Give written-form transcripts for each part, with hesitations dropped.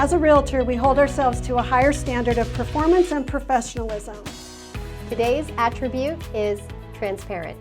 as a realtor, we hold ourselves to a higher standard of performance and professionalism. Today's attribute is transparent.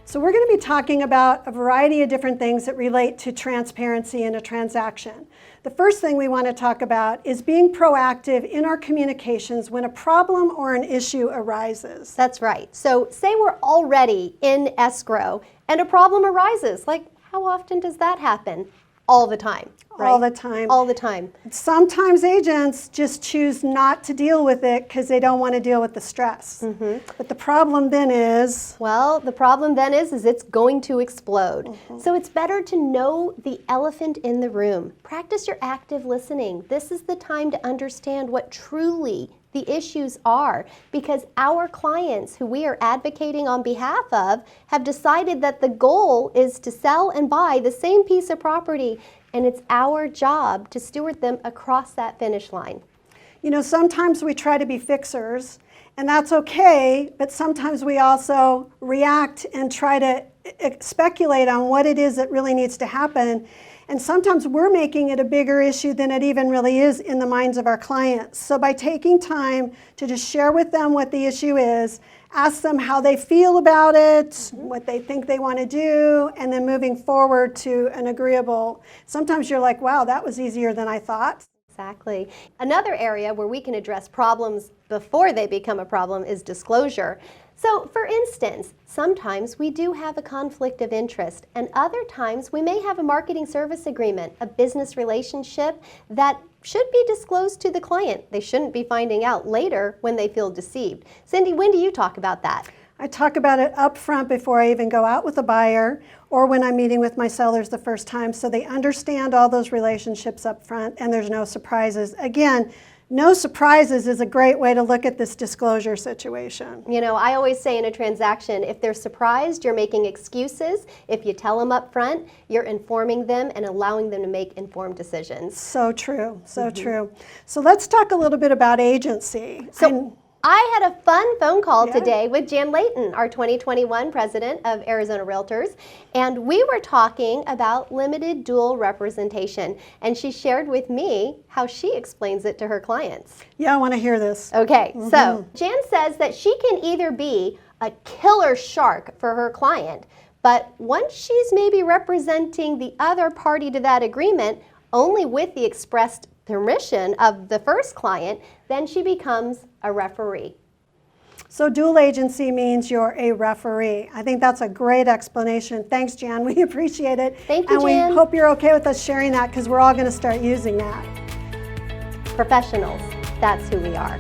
So we're going to be talking about a variety of different things that relate to transparency in a transaction. The first thing we want to talk about is being proactive in our communications when a problem or an issue arises. That's right. So say we're already in escrow and a problem arises. Like, how often does that happen? All the time, right? All the time. All the time. Sometimes agents just choose not to deal with it because they don't want to deal with the stress. But the problem then is... Well, the problem then is it's going to explode. So it's better to know the elephant in the room. Practice your active listening. This is the time to understand what truly the issues are, because our clients who we are advocating on behalf of have decided that the goal is to sell and buy the same piece of property, and it's our job to steward them across that finish line. You know, sometimes we try to be fixers, and that's okay, but sometimes we also react and try to speculate on what it is that really needs to happen. And sometimes we're making it a bigger issue than it even really is in the minds of our clients. So by taking time to just share with them what the issue is, ask them how they feel about it, what they think they want to do, and then moving forward to an agreeable. Sometimes you're like, wow, that was easier than I thought. Exactly. Another area where we can address problems before they become a problem is disclosure. So, for instance, sometimes we do have a conflict of interest, and other times we may have a marketing service agreement, a business relationship that should be disclosed to the client. They shouldn't be finding out later when they feel deceived. Cindy, when do you talk about that? I talk about it up front before I even go out with a buyer or when I'm meeting with my sellers the first time, so they understand all those relationships up front and there's no surprises. Again, no surprises is a great way to look at this disclosure situation. You know, I always say in a transaction, if they're surprised, you're making excuses. If you tell them up front, you're informing them and allowing them to make informed decisions. So true, so true. So let's talk a little bit about agency. I had a fun phone call today with Jan Layton, our 2021 president of Arizona Realtors, and we were talking about limited dual representation, and she shared with me how she explains it to her clients. Yeah, I want to hear this. Okay, so Jan says that she can either be a killer shark for her client, but once she's maybe representing the other party to that agreement, only with the expressed permission of the first client, then she becomes a referee. So dual agency means you're a referee. I think that's a great explanation. Thanks, Jan. We appreciate it. Thank you, and Jan. We hope you're okay with us sharing that because we're all going to start using that. Professionals, that's who we are.